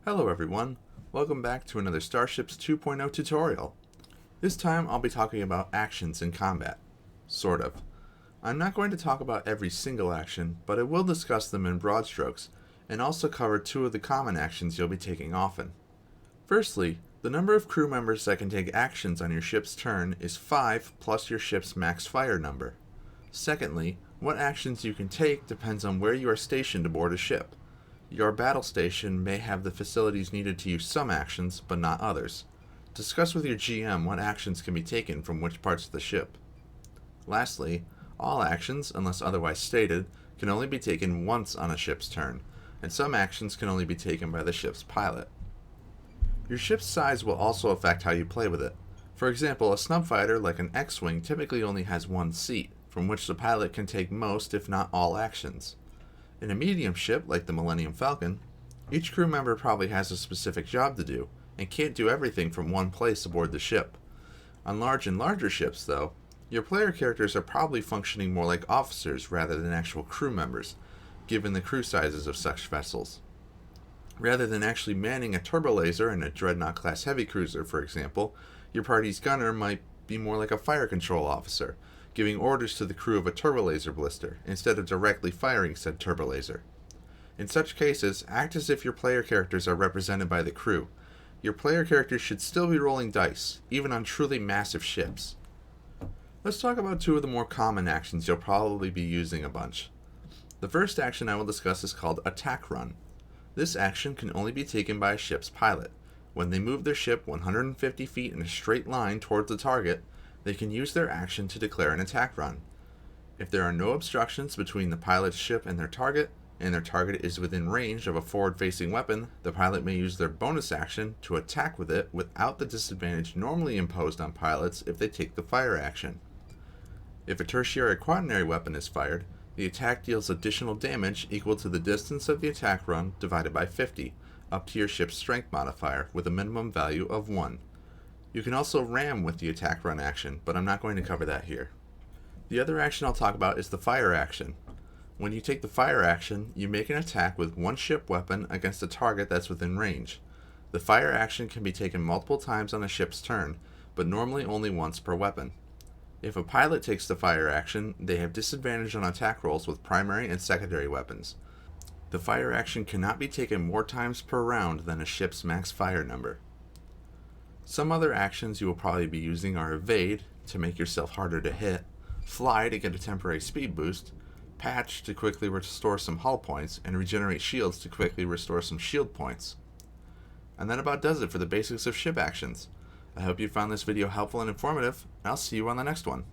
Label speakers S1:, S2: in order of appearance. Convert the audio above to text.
S1: Hello everyone, welcome back to another Starships 2.0 tutorial. This time I'll be talking about actions in combat. Sort of. I'm not going to talk about every single action, but I will discuss them in broad strokes, and also cover two of the common actions you'll be taking often. Firstly, the number of crew members that can take actions on your ship's turn is 5 plus your ship's max fire number. Secondly, what actions you can take depends on where you are stationed aboard a ship. Your battle station may have the facilities needed to use some actions, but not others. Discuss with your GM what actions can be taken from which parts of the ship. Lastly, all actions, unless otherwise stated, can only be taken once on a ship's turn, and some actions can only be taken by the ship's pilot. Your ship's size will also affect how you play with it. For example, a snub fighter like an X-Wing typically only has one seat, from which the pilot can take most if not all actions. In a medium ship like the Millennium Falcon, each crew member probably has a specific job to do, and can't do everything from one place aboard the ship. On large and larger ships, though, your player characters are probably functioning more like officers rather than actual crew members, given the crew sizes of such vessels. Rather than actually manning a turbolaser in a Dreadnought-class heavy cruiser, for example, your party's gunner might be more like a fire control officer, giving orders to the crew of a turbolaser blister, instead of directly firing said turbolaser. In such cases, act as if your player characters are represented by the crew. Your player characters should still be rolling dice, even on truly massive ships. Let's talk about two of the more common actions you'll probably be using a bunch. The first action I will discuss is called Attack Run. This action can only be taken by a ship's pilot. When they move their ship 150 feet in a straight line towards the target, they can use their action to declare an attack run. If there are no obstructions between the pilot's ship and their target is within range of a forward-facing weapon, the pilot may use their bonus action to attack with it without the disadvantage normally imposed on pilots if they take the fire action. If a tertiary quaternary weapon is fired, the attack deals additional damage equal to the distance of the attack run divided by 50, up to your ship's strength modifier with a minimum value of 1. You can also ram with the attack run action, but I'm not going to cover that here. The other action I'll talk about is the fire action. When you take the fire action, you make an attack with one ship weapon against a target that's within range. The fire action can be taken multiple times on a ship's turn, but normally only once per weapon. If a pilot takes the fire action, they have disadvantage on attack rolls with primary and secondary weapons. The fire action cannot be taken more times per round than a ship's max fire number. Some other actions you will probably be using are Evade, to make yourself harder to hit, Fly to get a temporary speed boost, Patch to quickly restore some hull points, and Regenerate Shields to quickly restore some shield points. And that about does it for the basics of ship actions. I hope you found this video helpful and informative, and I'll see you on the next one.